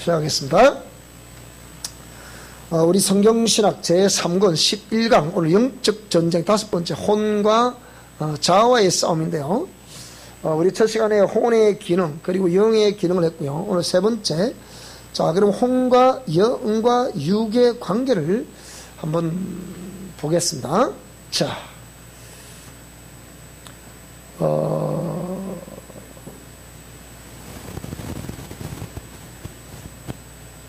시작하겠습니다. 우리 성경신학 제3권 11강 오늘 영적 전쟁 5번째 혼과 자아와의 싸움인데요. 우리 첫 시간에 혼의 기능 그리고 영의 기능을 했고요. 오늘 세 번째, 자 그럼 혼과 영과 육의 관계를 한번 보겠습니다. 자,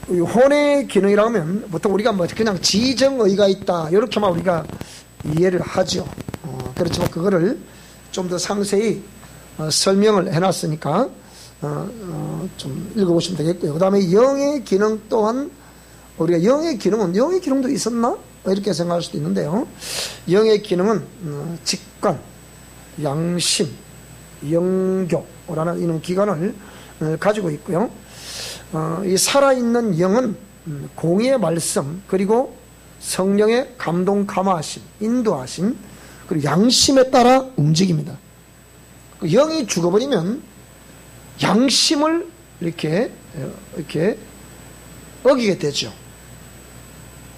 혼의 기능이라고 하면 보통 우리가 뭐 그냥 지정의가 있다 이렇게만 우리가 이해를 하죠. 그렇지만 그거를 좀 더 상세히 설명을 해놨으니까 좀 읽어보시면 되겠고요. 그 다음에 영의 기능 또한 우리가 영의 기능도 있었나? 이렇게 생각할 수도 있는데요. 영의 기능은 직관, 양심, 영교라는 이런 기관을 가지고 있고요. 이 살아있는 영은 공의의 말씀 그리고 성령의 감동 감화하심, 인도하심 그리고 양심에 따라 움직입니다. 영이 죽어버리면 양심을 이렇게 어기게 되죠.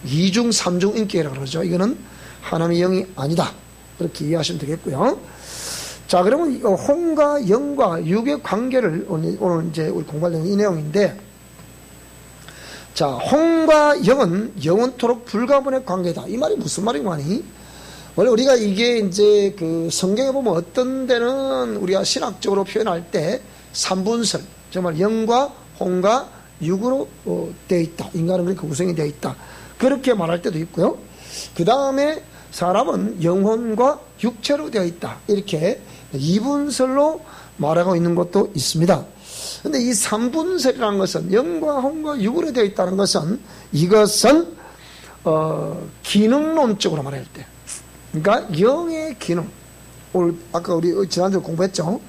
이중 삼중 인격이라고 그러죠. 이거는 하나님의 영이 아니다. 그렇게 이해하시면 되겠고요. 자, 그러면 혼과 영과 육의 관계를 오늘 이제 우리 공부하려는 이 내용인데, 자, 혼과 영은 영원토록 불가분의 관계다. 이 말이 무슨 말인가니? 원래 우리가 이게 이제 그 성경에 보면 어떤 데는 우리가 신학적으로 표현할 때 삼분설, 정말 영과 혼과 육으로 되어 있다. 인간은 그렇게 구성이 되어 있다. 그렇게 말할 때도 있고요. 그 다음에 사람은 영혼과 육체로 되어 있다. 이렇게 이분설로 말하고 있는 것도 있습니다. 근데 이 삼분설이라는 것은 영과 혼과 육으로 되어 있다는 것은 이것은 기능론적으로 말할 때, 그러니까 영의 기능, 오늘 아까 우리 지난주에 공부했죠.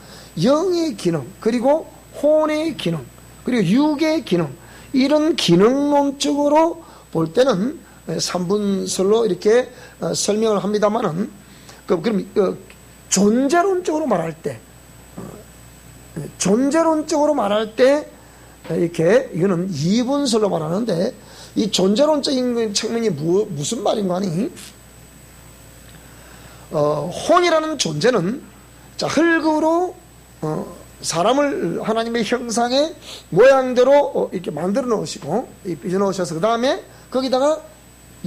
영의 기능 그리고 혼의 기능 그리고 육의 기능, 이런 기능론적으로 볼 때는 삼분설로 이렇게 설명을 합니다만은 그럼 존재론적으로 말할 때, 이렇게 이거는 이분설로 말하는데, 이 존재론적인 측면이 무슨 말인가 하니, 혼이라는 존재는 자 흙으로 사람을 하나님의 형상의 모양대로 이렇게 만들어 놓으시고 빚어 놓으셔서 그 다음에 거기다가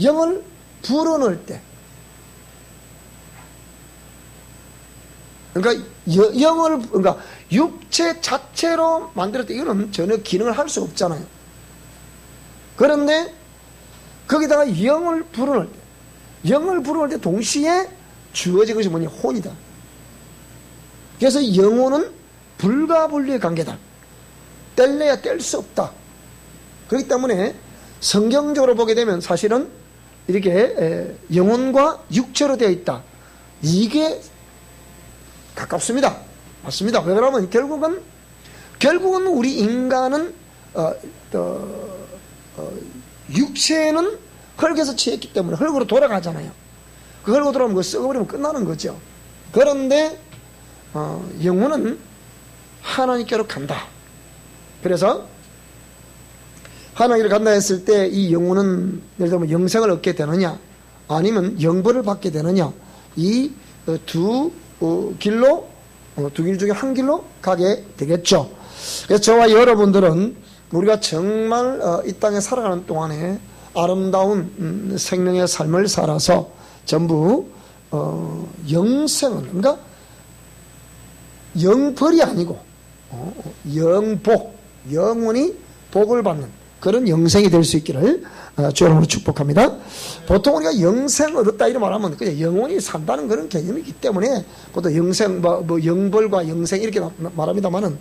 영을 불어넣을 때, 그러니까 그러니까 육체 자체로 만들 때 이거는 전혀 기능을 할 수 없잖아요. 그런데 거기다가 영을 불어넣을 때 동시에 주어진 것이 뭐냐? 혼이다. 그래서 영혼은 불가분리의 관계다. 뗄래야 뗄 수 없다. 그렇기 때문에 성경적으로 보게 되면 사실은 이렇게 영혼과 육체로 되어 있다. 이게 가깝습니다. 맞습니다. 왜 그러면 결국은 우리 인간은 육체는 흙에서 취했기 때문에 흙으로 돌아가잖아요. 그 흙으로 돌아오면 그거 썩어버리면 끝나는 거죠. 그런데 영혼은 하나님께로 간다. 그래서 하나님께로 간다 했을 때 이 영혼은 예를 들면 영생을 얻게 되느냐 아니면 영벌을 받게 되느냐, 이 두 길 중에 한 길로 가게 되겠죠. 그래서 저와 여러분들은 우리가 정말 이 땅에 살아가는 동안에 아름다운 생명의 삶을 살아서 전부 영생을, 그러니까 영벌이 아니고 영복, 영원히 복을 받는 그런 영생이 될 수 있기를 주의 이름으로 축복합니다. 보통 우리가 영생 얻었다 이런 말하면 그냥 영원히 산다는 그런 개념이기 때문에 보통 영생, 뭐 영벌과 영생 이렇게 말합니다만은,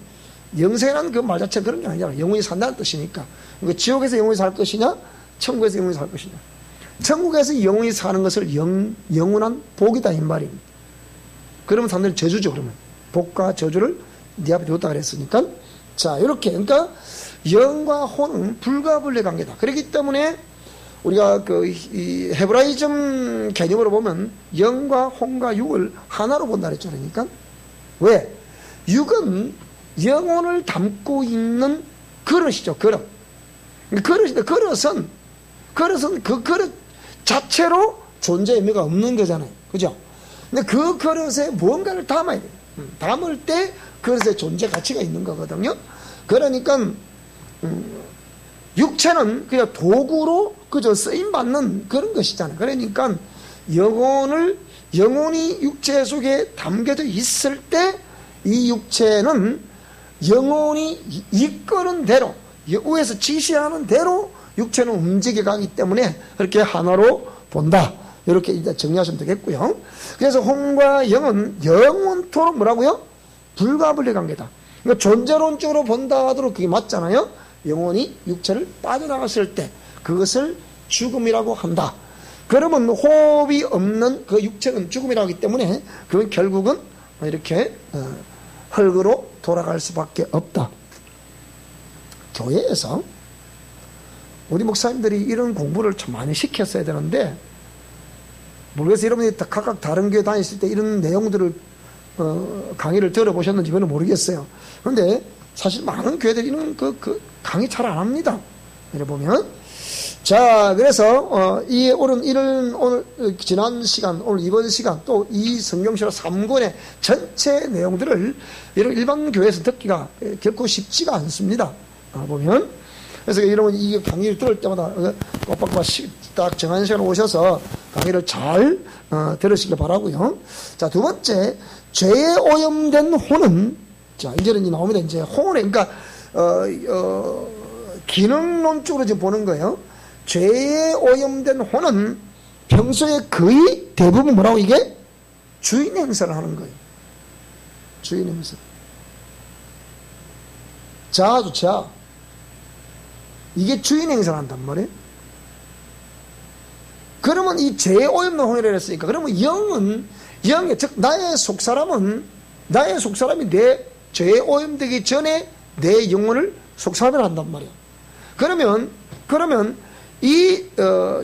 영생이라는 그 말 자체는 그런 게 아니잖아요. 영원히 산다는 뜻이니까. 그러니까 지옥에서 영원히 살 것이냐, 천국에서 영원히 살 것이냐. 천국에서 영원히 사는 것을 영원한 복이다 이 말입니다. 그러면 사람들이 저주죠. 그러면 복과 저주를 네 앞에 두었다 그랬으니까. 자, 이렇게 그러니까 영과 혼은 불가분리 관계다. 그렇기 때문에 우리가 이 헤브라이즘 개념으로 보면 영과 혼과 육을 하나로 본다 그랬죠. 그러니까 왜? 육은 영혼을 담고 있는 그릇이죠. 그릇. 그릇은 그 그릇 자체로 존재 의미가 없는 거잖아요. 그죠? 근데 그 그릇에 무언가를 담아야 돼요. 담을 때 그릇에 존재 가치가 있는 거거든요. 그러니까 육체는 그냥 도구로 그저 쓰임받는 그런 것이잖아요. 그러니까 영혼이 육체 속에 담겨져 있을 때 이 육체는 영혼이 이끄는 대로, 위에서 지시하는 대로 육체는 움직여 가기 때문에 그렇게 하나로 본다. 이렇게 이제 정리하시면 되겠고요. 그래서 혼과 영은 영원토록 뭐라고요? 불가분리 관계다. 그러니까 존재론적으로 본다 하도록 그게 맞잖아요. 영혼이 육체를 빠져나갔을 때 그것을 죽음이라고 한다. 그러면 호흡이 없는 그 육체는 죽음이라고 하기 때문에 그건 결국은 이렇게 흙으로 돌아갈 수밖에 없다. 교회에서 우리 목사님들이 이런 공부를 참 많이 시켰어야 되는데, 모르겠어요. 여러분이 각각 다른 교회 다니실 때 이런 내용들을 강의를 들어보셨는지 그건 모르겠어요. 그런데 사실 많은 교회들이 이런 그 강의 잘 안 합니다. 이래 보면. 자, 그래서 오늘 지난 시간, 오늘 이번 시간 또 이 성경시로 3권의 전체 내용들을 이런 일반 교회에서 듣기가 결코 쉽지가 않습니다. 보면. 그래서 여러분 이 강의를 들을 때마다 꼬박꼬박 딱 정한 시간에 오셔서 강의를 잘 들으시길 바라고요. 자, 두 번째, 죄에 오염된 혼은, 자, 이제는 이제 나옵니다. 이제 혼에, 그러니까 기능론적으로 지금 보는 거예요. 죄에 오염된 혼은 평소에 거의 대부분 뭐라고, 이게 주인 행사를 하는 거예요. 주인 행사. 자아죠, 자아. 이게 주인 행사를 한단 말이에요. 그러면 이 죄에 오염된 혼이라고 했으니까, 그러면 영의, 즉 나의 속사람이 내 죄에 오염되기 전에 내 영혼을 속사람을 한단 말이에요. 그러면 이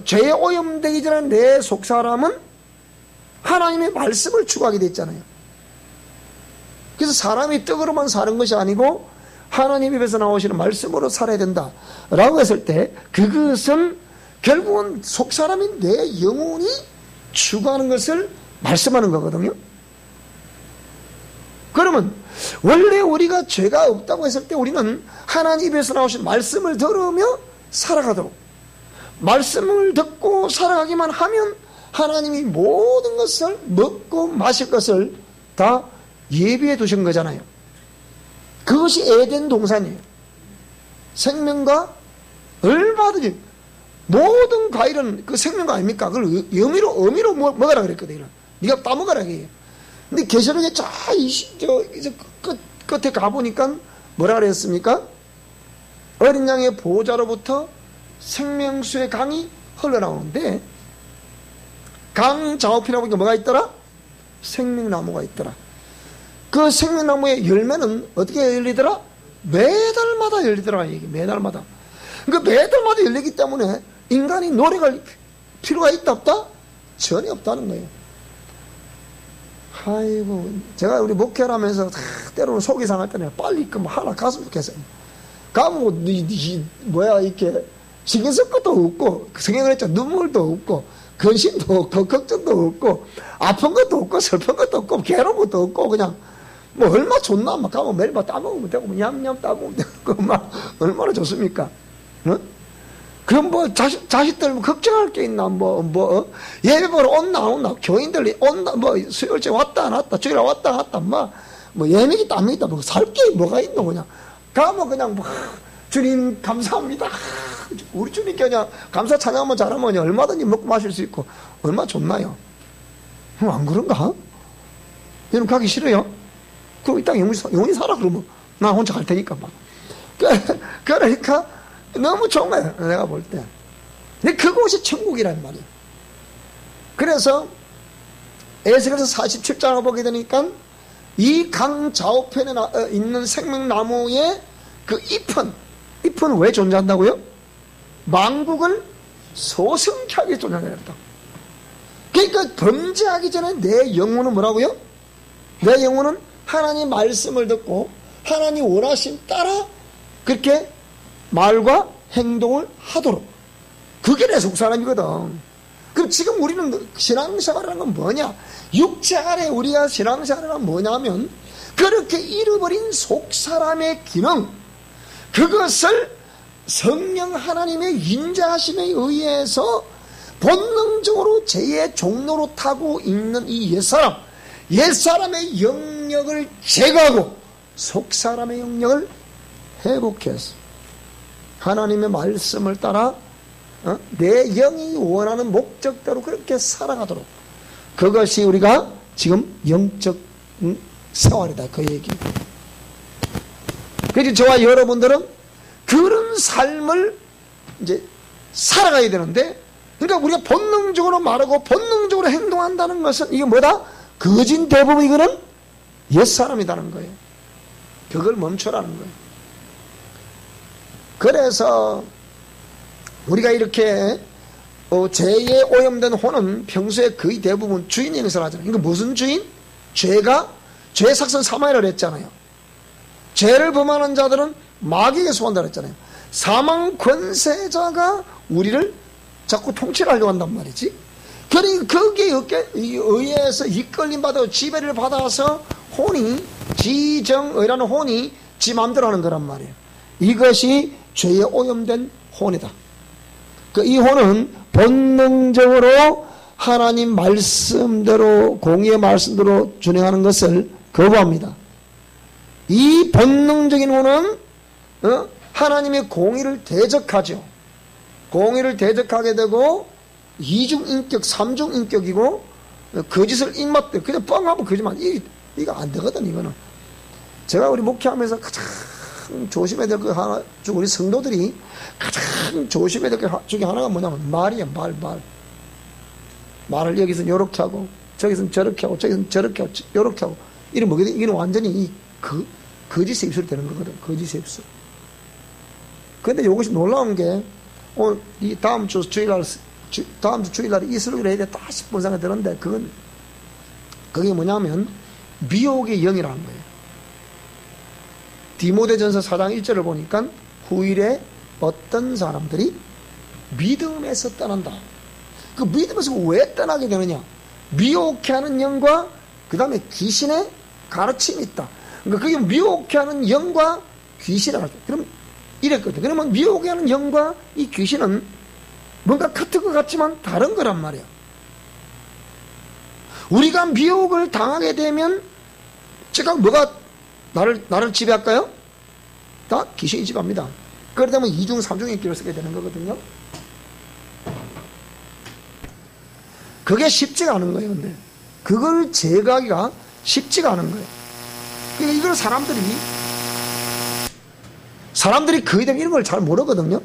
죄에 오염되기 전에 내 속사람은 하나님의 말씀을 추구하게 됐잖아요. 그래서 사람이 떡으로만 사는 것이 아니고 하나님 입에서 나오시는 말씀으로 살아야 된다라고 했을 때, 그것은 결국은 속사람인 내 영혼이 추구하는 것을 말씀하는 거거든요. 그러면 원래 우리가 죄가 없다고 했을 때 우리는 하나님 입에서 나오신 말씀을 들으며 살아가도록, 말씀을 듣고 살아가기만 하면 하나님이 모든 것을 먹고 마실 것을 다 예비해 두신 거잖아요. 그것이 에덴 동산이에요. 생명과 얼마든지 모든 과일은 그 생명과 아닙니까? 그걸 어미로 먹으라 그랬거든요. 네가 따먹으라 그래요. 근데 계시록에 끝에 가보니까 뭐라 그랬습니까? 어린 양의 보호자로부터 생명수의 강이 흘러나오는데, 강 좌우편에 보니까 뭐가 있더라? 생명나무가 있더라. 그 생명나무의 열매는 어떻게 열리더라? 매달마다 열리더라. 매달마다. 그러니까 매달마다 열리기 때문에 인간이 노력할 필요가 있다 없다? 전혀 없다는 거예요. 아이고, 제가 우리 목회를 하면서 때로는 속이 상할 때는 빨리 하나 갔으면 좋겠어요. 가면 이렇게 신경 쓸 것도 없고, 성경을 했죠. 눈물도 없고, 근심도 없고, 걱정도 없고, 아픈 것도 없고, 슬픈 것도 없고, 괴로운 것도 없고, 그냥 뭐 얼마 좋나? 막 가면 매일 막 따먹으면 되고, 냠냠 따먹으면 되고, 막 얼마나 좋습니까? 어? 그럼 뭐 자식들 걱정할 게 있나? 예배 보러 온나 안 온나? 교인들이 온나? 수요일째 왔다 안 왔다? 주일에 왔다 안 왔다? 예매기도 안 믿다? 살 게 뭐가 있노? 그냥 가면 그냥 주님 감사합니다. 우리 주님께 그냥 감사 찬양만 잘하면 얼마든지 먹고 마실 수 있고 얼마나 좋나요? 안 그런가? 여러분 가기 싫어요? 그럼 이 땅에 영원히 살아. 그러면 나 혼자 갈 테니까 그러니까 너무 좋은 거예요, 내가 볼 때. 근데 그곳이 천국이란 말이에요. 그래서 에스겔서 47장을 보게 되니까 이 강 좌우편에 있는 생명나무의 그 잎은 왜 존재한다고요? 만국을 소성케 하게 존재한다. 그러니까 범죄하기 전에 내 영혼은 뭐라고요? 내 영혼은 하나님 말씀을 듣고 하나님 원하심 따라 그렇게 말과 행동을 하도록. 그게 내 속사람이거든. 그럼 지금 우리는 신앙생활이라는 건 뭐냐? 육체 아래 우리가 신앙생활이란 뭐냐면 그렇게 잃어버린 속사람의 기능, 그것을 성령 하나님의 인자하심에 의해서 본능적으로 죄의 종로로 타고 있는 이 옛사람의 영역을 제거하고 속사람의 영역을 회복해서 하나님의 말씀을 따라 내 영이 원하는 목적대로 그렇게 살아가도록, 그것이 우리가 지금 영적 생활이다, 그 얘기. 그래서 저와 여러분들은 그런 삶을 이제 살아가야 되는데, 그러니까 우리가 본능적으로 말하고 본능적으로 행동한다는 것은 이게 뭐다? 거진 대부분 이거는 옛사람이라는 거예요. 그걸 멈춰라는 거예요. 그래서 우리가 이렇게 죄에 오염된 혼은 평소에 거의 대부분 주인 행세를 하잖아요. 그러니까 무슨 주인? 죄의 삭선 사마이를 했잖아요. 죄를 범하는 자들은 마귀에게 속한다 그랬잖아요. 사망 권세자가 우리를 자꾸 통치를 하려고 한단 말이지. 그러니까 거기에 의해서 이끌림 받아 지배를 받아서 혼이, 지정의라는 혼이 지 마음대로 하는 거란 말이에요. 이것이 죄에 오염된 혼이다. 이 혼은 본능적으로 하나님 말씀대로, 공의의 말씀대로 준행하는 것을 거부합니다. 이 본능적인 혼은 하나님의 공의를 대적하죠. 공의를 대적하게 되고 이중인격, 삼중인격이고 거짓을 입맛대 그냥 뻥하면 거짓말. 이거 안 되거든. 이거는 제가 우리 목회하면서 가장 조심해야 될 거 하나, 우리 성도들이 가장 조심해야 될 것 중에 하나가 뭐냐면 말이야. 말을 여기서 요렇게 하고 저기서는 저렇게 하고 저기서는 저렇게 하고 요렇게 하고 이런 뭐거든. 이건 완전히 거짓의 입술이 되는 거거든. 거짓의 입술. 근데 이것이 놀라운 게 오늘 이 다음 주 주일날에 이 설교를 해야 되겠다 싶은 생각이 드는데 그게 뭐냐면 미혹의 영이라는 거예요. 디모데전서 4장 1절을 보니까 후일에 어떤 사람들이 믿음에서 떠난다. 그 믿음에서 왜 떠나게 되느냐? 미혹해 하는 영과 그 다음에 귀신의 가르침이 있다. 그러니까 그게 미혹해 하는 영과 귀신의 가르침. 그럼 이랬거든. 그러면 미혹해 하는 영과 이 귀신은 뭔가 같은 것 같지만 다른 거란 말이야. 우리가 미혹을 당하게 되면 제가 뭐가 나를 지배할까요? 다 귀신이 지배합니다. 그러다 보면 이중 삼중의 길을 쓰게 되는 거거든요. 그게 쉽지가 않은 거예요. 근데 그걸 제거하기가 쉽지가 않은 거예요. 그러니까 이걸 사람들이 거의 대부분 이런 걸 잘 모르거든요.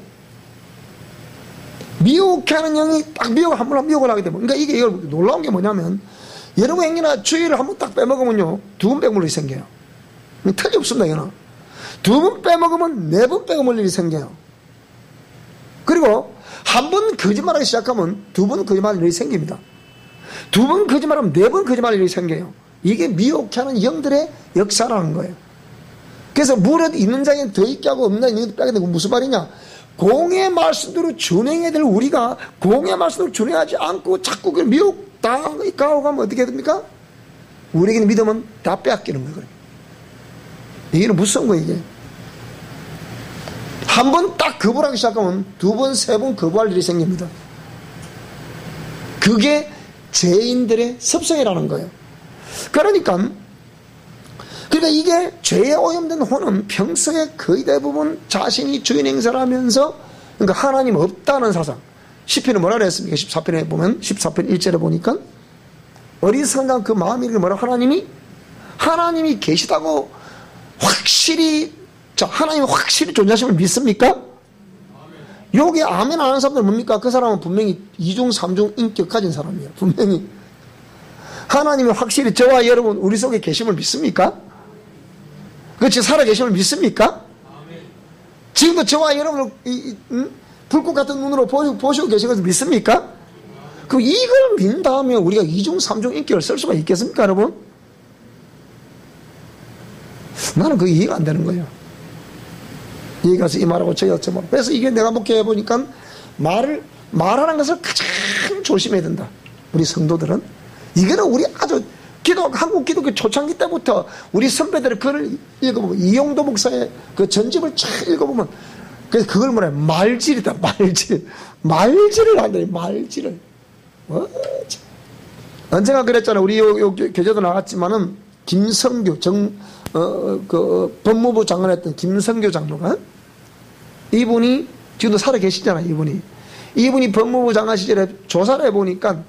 미혹하는 영이 딱 한번 미혹을 하게 되면, 그러니까 이게 놀라운 게 뭐냐면, 여러분 행위나 주의를 한번 딱 빼먹으면요, 2번 빼먹을 일이 생겨요. 틀림없습니다, 이거는. 2번 빼먹으면 4번 빼먹을 일이 생겨요. 그리고 한 번 거짓말하기 시작하면 2번 거짓말 일이 생깁니다. 2번 거짓말하면 4번 거짓말 일이 생겨요. 이게 미혹하는 영들의 역사라는 거예요. 그래서 물에 있는 자에는 더 있게 하고 없는 자에는 빼게 되고, 무슨 말이냐? 공의 말씀대로 준행해야 될 우리가 공의 말씀대로 준행하지 않고 자꾸 그 미혹당하고 가면 어떻게 됩니까? 우리에게는 믿음은 다 빼앗기는 거예요. 이게 무서운 거예요, 이게. 한 번 딱 거부하기 시작하면 2번, 3번 거부할 일이 생깁니다. 그게 죄인들의 습성이라는 거예요. 그러니까 이게 죄에 오염된 혼은 평소에 거의 대부분 자신이 주인 행사를 하면서, 그러니까 하나님 없다는 사상. 시편은 뭐라 그랬습니까? 14편에 보면, 14편 1절에 보니까 어리석은 그 마음이 뭐라, 하나님이 계시다고 확실히, 하나님이 확실히 존재하심을 믿습니까? 여기 아멘 안 하는 사람들 뭡니까? 그 사람은 분명히 2중 3중 인격 가진 사람이에요. 분명히 하나님이 확실히 저와 여러분 우리 속에 계심을 믿습니까? 그렇지, 살아계심을 믿습니까? 지금도 저와 여러분을 불꽃 같은 눈으로 보시고 계신 것을 믿습니까? 그럼 이걸 믿는다면 우리가 2중 3중 인격을 쓸 수가 있겠습니까, 여러분? 나는 그게 이해가 안 되는 거예요. 여기 가서 이 말하고 저기 가서 저 말. 그래서 이게 내가 목회해 보니까 말하는 것을 가장 조심해야 된다. 우리 성도들은. 이거는 우리 아주 한국 기독교 초창기 때부터 우리 선배들의 글을 읽어보면, 이용도 목사의 그 전집을 쫙 읽어보면, 그걸 뭐래? 말질이다, 말질. 말질을 한다, 말질을. 언젠가 그랬잖아. 우리 요 교재도 나갔지만은, 김성규, 법무부 장관 했던 김성규 장로가, 이분이, 지금도 살아 계시잖아, 이분이 법무부 장관 시절에 조사를 해보니까,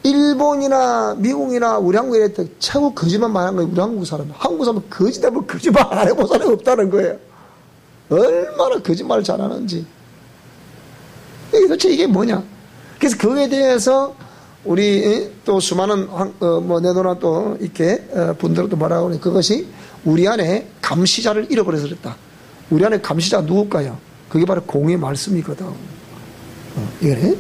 일본이나 미국이나 우리 한국에 했던 최고 거짓말 많이 한 거예요. 우리 한국 사람. 한국 사람은 거짓말을 거짓말 안 해본 사람이 없다는 거예요. 얼마나 거짓말을 잘하는지. 도대체 이게 뭐냐. 그래서 그거에 대해서 우리 또 수많은 내노나 또 이렇게 분들도 뭐라고 하니, 그것이 우리 안에 감시자를 잃어버려서 그랬다. 우리 안에 감시자가 누굴까요? 그게 바로 공의 말씀이거든. 이거네.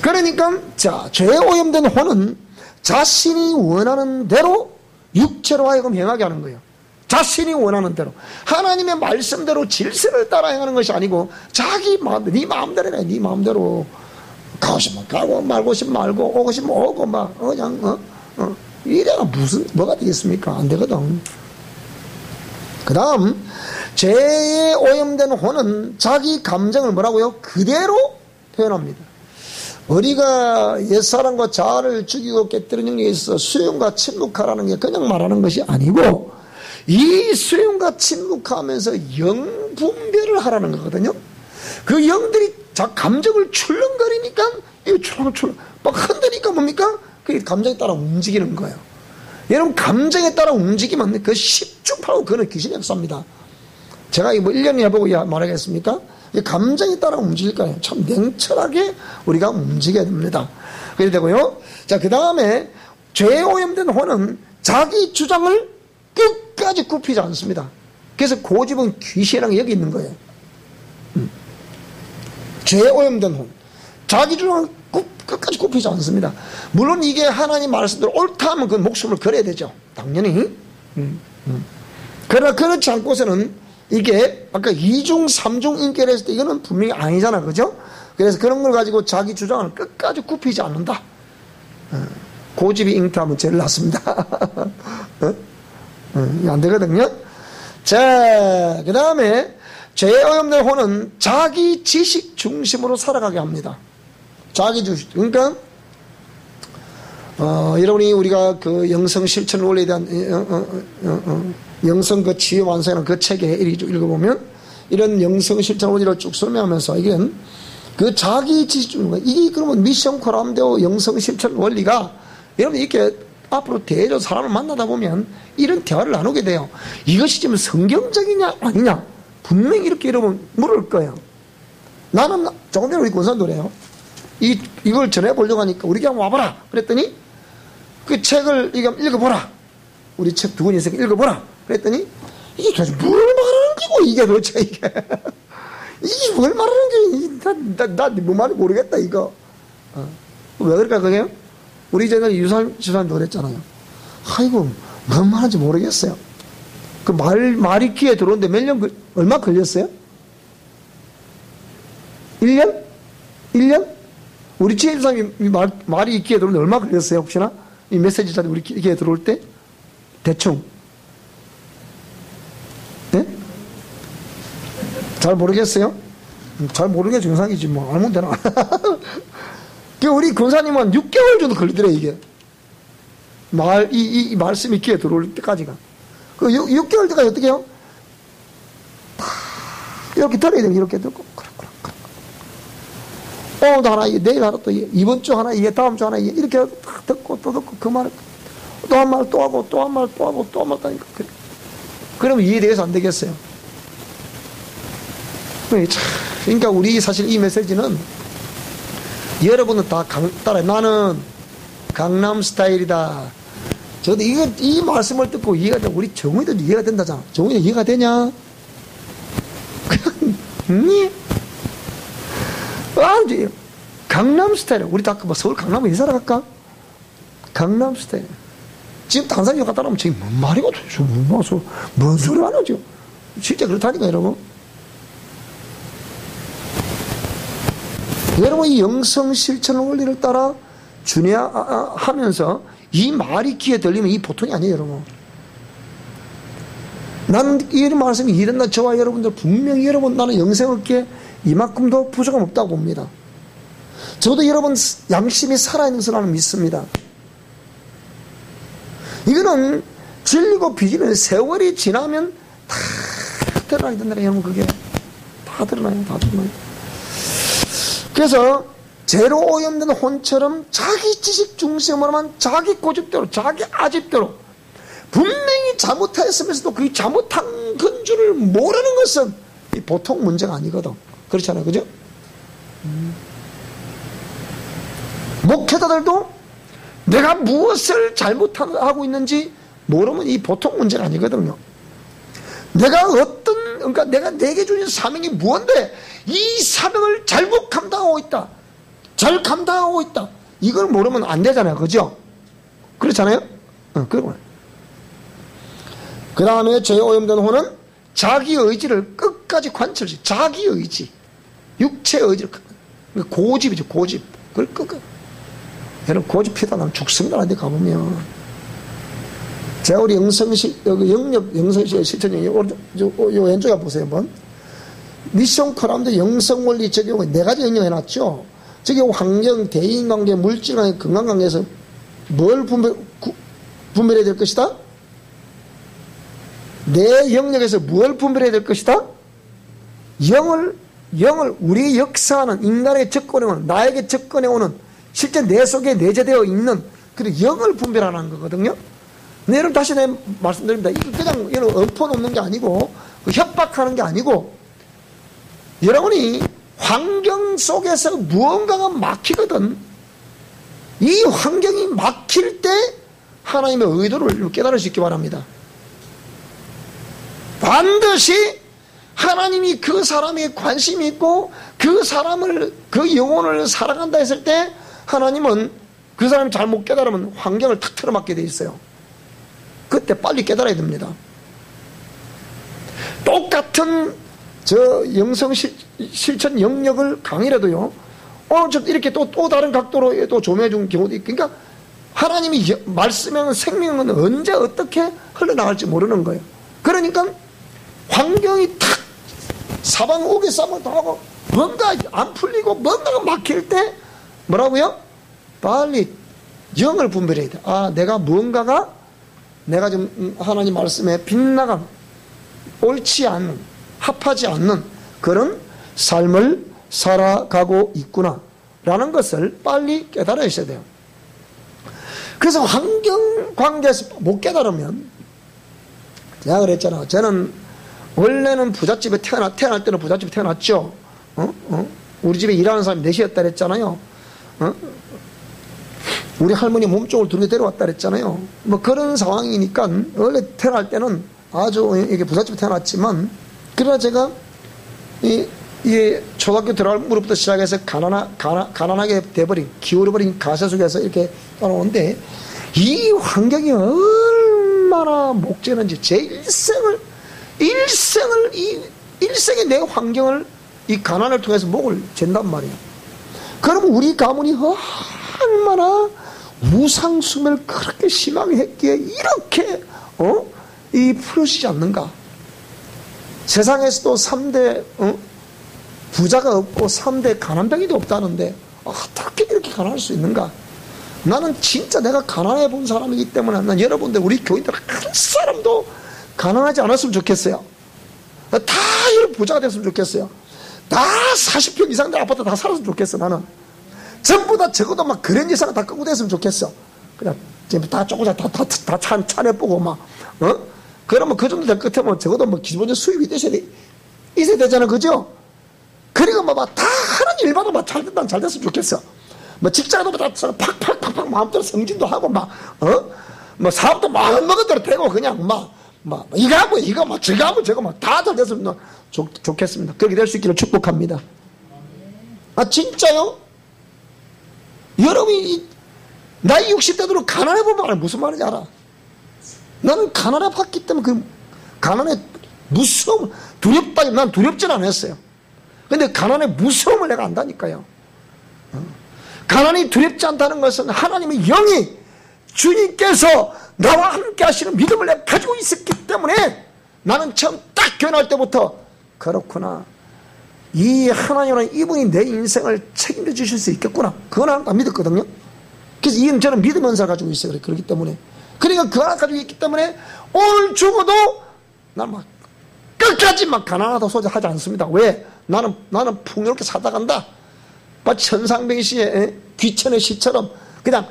그러니까 자, 죄에 오염된 혼은 자신이 원하는 대로 육체로 하여금 행하게 하는 거예요. 자신이 원하는 대로 하나님의 말씀대로 질서를 따라 행하는 것이 아니고, 자기 마음, 네 마음대로네. 네 마음대로 가고 싶으면 가고, 말고 싶으면 말고, 오고 싶으면 오고, 막 그냥 이래가 뭐가 되겠습니까? 안 되거든. 그 다음, 죄에 오염된 혼은 자기 감정을 뭐라고요? 그대로 표현합니다. 우리가 옛사람과 자아를 죽이고 깨뜨리는 영역에 있어서 수용과 침묵하라는 게 그냥 말하는 것이 아니고, 이 수용과 침묵하면서 영 분별을 하라는 거거든요. 그 영들이 감정을 출렁거리니까, 이거 출렁출렁 막 흔드니까 뭡니까? 그 감정에 따라 움직이는 거예요. 여러분, 감정에 따라 움직이면 그 10중8구 그는 귀신의 역사입니다. 제가 이거 1년 해보고 말하겠습니까? 감정에 따라 움직일 거예요. 참 냉철하게 우리가 움직여야 됩니다. 그래야 되고요. 자, 그 다음에 죄에 오염된 혼은 자기 주장을 끝까지 굽히지 않습니다. 그래서 고집은 귀신이랑 여기 있는 거예요. 죄에 오염된 혼. 자기 주장을 끝까지 굽히지 않습니다. 물론 이게 하나님 말씀대로 옳다 하면 그 목숨을 걸어야 되죠. 당연히. 그러나 그렇지 않고서는 이게 아까 2중 3중 인격을 했을 때 이거는 분명히 아니잖아, 그죠? 그래서 그런 걸 가지고 자기 주장을 끝까지 굽히지 않는다. 고집이 잉태하면 제일 낫습니다. 안 되거든요. 자, 그 다음에 죄에 오염된 혼은 자기 지식 중심으로 살아가게 합니다. 자기 지식. 그러니까 여러분이 우리가 그 영성 실천 원리에 대한 영성 그 지혜 완성이라는 그 책에 읽어보면 이런 영성 실천 원리를 쭉 설명하면서 이건 그 자기 지식 중인 이게 그러면 미션 코람데오 영성 실천 원리가 여러분 이렇게 앞으로 대해서 사람을 만나다 보면 이런 대화를 나누게 돼요. 이것이 지금 성경적이냐 아니냐 분명히 이렇게 여러분 물을 거예요. 나는 조금 전에 우리 군산도래요. 이걸 전해보려고 하니까 우리 그냥 와봐라 그랬더니 그 책을 읽어보라. 우리 책 두 권이 있으니까 읽어보라. 그랬더니 이게 도대체 뭘 말하는 거고 이게 도대체 이게 뭘 말하는 게 나 뭐 말인지 모르겠다 이거. 왜 그럴까 그게요? 우리 전에 유산 그랬잖아요. 아이고 뭔 말인지 모르겠어요. 그 말이 귀에 들어오는데 몇 년 얼마 걸렸어요? 1년? 1년? 우리 지혜주사님이 말이 귀에 들어오는데 얼마 걸렸어요 혹시나? 이 메시지자들 우리 귀에 들어올 때? 대충. 네? 잘 모르겠어요? 잘 모르게 정상이지 뭐 알면 되나. 우리 권사님은 6개월 정도 걸리더래 이게. 이 말씀이 귀에 들어올 때까지가. 그 6개월 때까지 어떻게 해요? 이렇게 들어야 돼요. 이렇게 듣고. 오늘도 하나, 내일 하나, 또 이번 주 하나, 다음 주 하나, 이렇게 듣고 또 듣고 그 말을 또 한 말 또 하고 또 한 말 또 하고 또 한 말 또 하니까. 그러면 이해돼서 안 되겠어요. 그러니까 우리 사실 이 메시지는 여러분은 다 따라 나는 강남 스타일이다. 저도 이 말씀을 듣고 이해가 돼. 우리 정의도 이해가 된다잖아. 정의도 이해가 되냐? 강남 스타일. 우리 다 서울 강남에 이사를 갈까? 강남 스타일. 지금 당산역 갔다 오면 저게 뭔 말이고 도대체 뭔 소리 하나 지금. 실제 그렇다니까 여러분. 여러분, 이 영성 실천 원리를 따라 준행하면서 이 말이 귀에 들리면 이 보통이 아니에요, 여러분. 난 이 말씀이 이랬나 저와 여러분들 분명히 여러분 나는 영생 얻기에 이만큼도 부족함 없다고 봅니다. 저도 여러분 양심이 살아있는 것을 나는 믿습니다. 이거는 진리고 비진리는 세월이 지나면 다 드러나게 된다. 여러분 그게 다 드러나요. 다 드러나요. 그래서 죄로 오염된 혼처럼 자기 지식 중심으로만 자기 고집대로 자기 아집대로 분명히 잘못했으면서도 그 잘못한 건줄을 모르는 것은 보통 문제가 아니거든. 그렇잖아요. 그죠? 목회자들도 내가 무엇을 잘못하고 있는지 모르면 이 보통 문제가 아니거든요. 내가 그러니까 내가 내게 주신 사명이 무언데 이 사명을 잘못 감당하고 있다. 잘 감당하고 있다. 이걸 모르면 안 되잖아요. 그죠? 그렇잖아요? 그러면. 그 다음에 죄에 오염된 혼은 자기 의지를 끝까지 관철시, 자기 의지, 육체의 의지를, 고집이죠, 고집. 그걸 끝까지. 여러분, 고집피다 나면 죽습니다. 어디 가보면. 제가 우리 영성실, 여기 영성실 실천 영역, 요 왼쪽에 보세요, 한번. 미션 코람도 영성원리 적용을 4가지 영역해놨죠. 저기 환경, 대인관계, 물질관계, 건강관계에서 뭘 분별해야 될 것이다? 내 영역에서 뭘 분별해야 될 것이다? 영을 우리 역사하는 인간에게 접근해오는, 나에게 접근해오는, 실제 내 속에 내재되어 있는 그런 영을 분별하는 거거든요. 근데 여러분 다시 내가 말씀드립니다. 이거 그냥 여러분 엎어놓는 게 아니고 협박하는 게 아니고 여러분이 환경 속에서 무언가가 막히거든. 이 환경이 막힐 때 하나님의 의도를 깨달을 수 있기 바랍니다. 반드시 하나님이 그 사람에게 관심이 있고 그 사람을, 그 영혼을 사랑한다 했을 때 하나님은 그 사람이 잘못 깨달으면 환경을 탁 틀어막게 돼 있어요. 그때 빨리 깨달아야 됩니다. 똑같은 저 영성 실천 영역을 강의라도요, 이렇게 또 다른 각도로 또 조명해 준 경우도 있고, 그러니까 하나님이 말씀은 생명은 언제 어떻게 흘러나갈지 모르는 거예요. 그러니까 환경이 탁 사방 오게 싸움을 당하고 뭔가 안 풀리고 뭔가가 막힐 때 뭐라고요? 빨리 영을 분별해야 돼. 내가 무언가가 내가 좀 하나님 말씀에 빗나간 옳지 않는, 합하지 않는 그런 삶을 살아가고 있구나 라는 것을 빨리 깨달아 있어야 돼요. 그래서 환경 관계에서 못 깨달으면, 제가 그랬잖아. 저는 원래는 부잣집에 태어날 때는 부잣집에 태어났죠. 우리 집에 일하는 사람이 넷이었다 그랬잖아요. 우리 할머니 몸쪽을 두르게 데려왔다 그랬잖아요. 뭐 그런 상황이니까 원래 태어날 때는 아주 이게 부잣집에 태어났지만, 그러나 제가 이 초등학교 들어갈 무렵부터 시작해서 가난하게 돼버린, 기울어버린 가세 속에서 이렇게 따라오는데, 이 환경이 얼마나 목재는지 제 일생의 내 환경을 이 가난을 통해서 목을 잰단 말이에요. 그러면 우리 가문이 얼마나 무상수매를 그렇게 심하게 했기에 이렇게 풀어지지 않는가. 세상에서도 3대 부자가 없고 3대 가난뱅이도 없다는데 어떻게 이렇게 가난할 수 있는가. 나는 진짜 내가 가난해 본 사람이기 때문에 난 여러분들 우리 교인들 한 사람도 가난하지 않았으면 좋겠어요. 다 여러분 부자가 됐으면 좋겠어요. 다 40평 이상의 아파트 다 살았으면 좋겠어. 나는 전부 다 적어도 막 그런 이상을 다 끄고 됐으면 좋겠어. 그냥 다 조금씩 다 차내보고 막 그러면 그 정도 될 것 같으면 적어도 뭐 기본적인 수입이 있어야 되잖아. 그죠? 그리고 뭐 다 하는 일마다 막 잘 됐으면 좋겠어. 뭐 직장도 다 팍팍팍팍 마음대로 승진도 하고 뭐 사업도 마음먹은 대로 되고 그냥 이거 하고 이거 저거 하고 저거 다 잘 됐으면 좋겠습니다. 그렇게 될 수 있기를 축복합니다. 진짜요? 여러분이 나이 60대 들어 가난해 보면 무슨 말인지 알아? 나는 가난해 봤기 때문에 그 가난의 무서움, 난 두렵진 않았어요. 근데 가난의 무서움을 내가 안다니까요. 가난이 두렵지 않다는 것은 하나님의 영이 주님께서 나와 함께 하시는 믿음을 내가 가지고 있었기 때문에 나는 처음 딱 교회할 때부터 그렇구나, 이 하나님은 이분이 내 인생을 책임져 주실 수 있겠구나, 그건 안 믿었거든요. 그래서 이건 저는 믿으면서 가지고 있어요. 그렇기 때문에, 그러니까 그거 하나 가지고 있기 때문에 오늘 죽어도 나는 막 끝까지 막 가난하다 소리 하지 않습니다. 왜? 나는 풍요롭게 살다간다. 마치 천상병 시의 귀천의 시처럼 그냥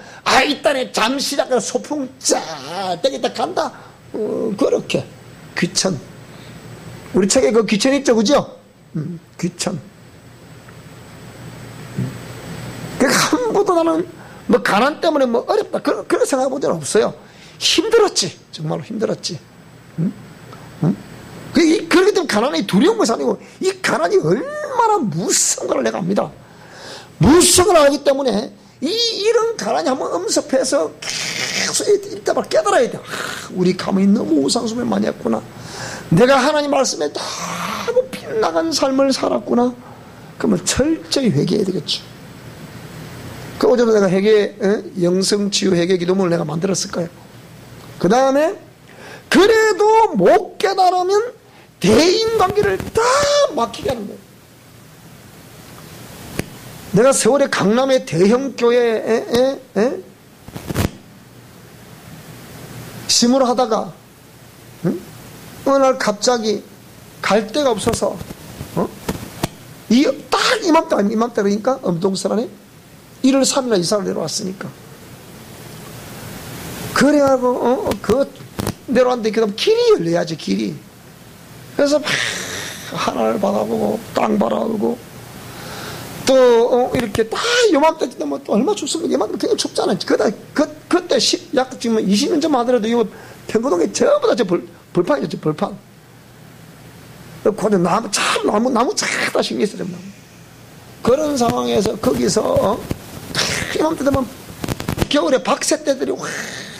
이딴에 잠시 약간 소풍 쫙 되겠다 간다. 그렇게 귀천. 우리 책에 그 귀천 있죠, 그죠? 귀천. 그러니까 한 번도 나는 뭐 가난 때문에 뭐 어렵다 그런 생각 본 적은 없어요. 힘들었지, 정말로 힘들었지. 그렇기 때문에 가난이 두려운 것이 아니고 이 가난이 얼마나 무서운 걸 내가 압니다. 무서운 걸 알기 때문에 이런 가난이 한번 엄습해서 계속 이따가 깨달아야 돼. 우리 가문이 너무 우상숭배 많이 했구나. 내가 하나님 말씀에 너무 빗나간 삶을 살았구나. 그러면 철저히 회개해야 되겠죠. 그 어제도 내가 회개, 영성치유 회개 기도문을 내가 만들었을 거예요. 그 다음에 그래도 못 깨달으면 대인관계를 다 막히게 하는 거예요. 내가 세월에 강남의 대형 교회에 심으로 하다가 어느 날 갑자기 갈 데가 없어서 딱 이맘때 그러니까 엄동설안에 1월 3일날 이사를 내려왔으니까 그래하고 내려왔는데 그다음 길이 열려야지, 길이. 그래서 막 하나를 바라보고 땅 바라보고 또 이렇게 딱 요맘때 되면 또 얼마 춥습니까? 요맘때 굉장히 춥잖아요. 그때 약 지금 20년 전만 하더라도 이거 평거동에 전부 다 저 벌판이죠, 벌판. 그런데 나무 쫙다 신경 있어요, 나무. 그런 상황에서 거기서 이맘때 되면 겨울에 박새 떼들이 확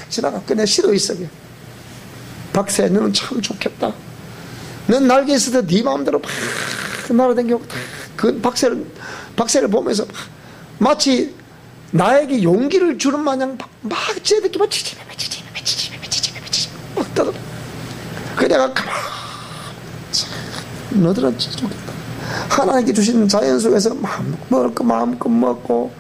지나가. 그냥 싫어 있어. 박새, 너는 참 좋겠다. 넌 날개 있을 때 네 마음대로 막 날아다니고 그 박새를 보면서 마치 나에게 용기를 주는 마냥 막 쟤들끼리 막 치지매 막 떠들어. 그 내가 가만 너들은 진짜 좋겠다. 하나님께 주신 자연 속에서 마음껏 먹고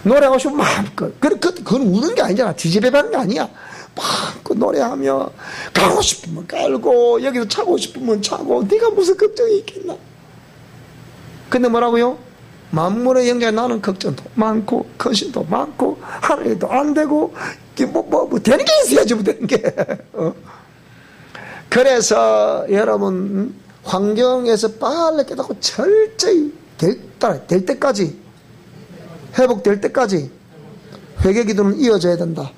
노래하고 싶으면 마음껏. 그건 우는 게 아니잖아. 지지배하는 게 아니야. 마음껏 노래하며 가고 싶으면 깔고 여기서 차고 싶으면 차고 네가 무슨 걱정이 있겠나. 근데 뭐라고요? 만물의 영계 나는 걱정도 많고 근심도 많고 하늘에도 안 되고 뭐 되는 게 있어야지 뭐 되는 게. 그래서 여러분 환경에서 빨리 깨닫고 철저히 될 때까지, 회복될 때까지 회개 기도는 이어져야 된다.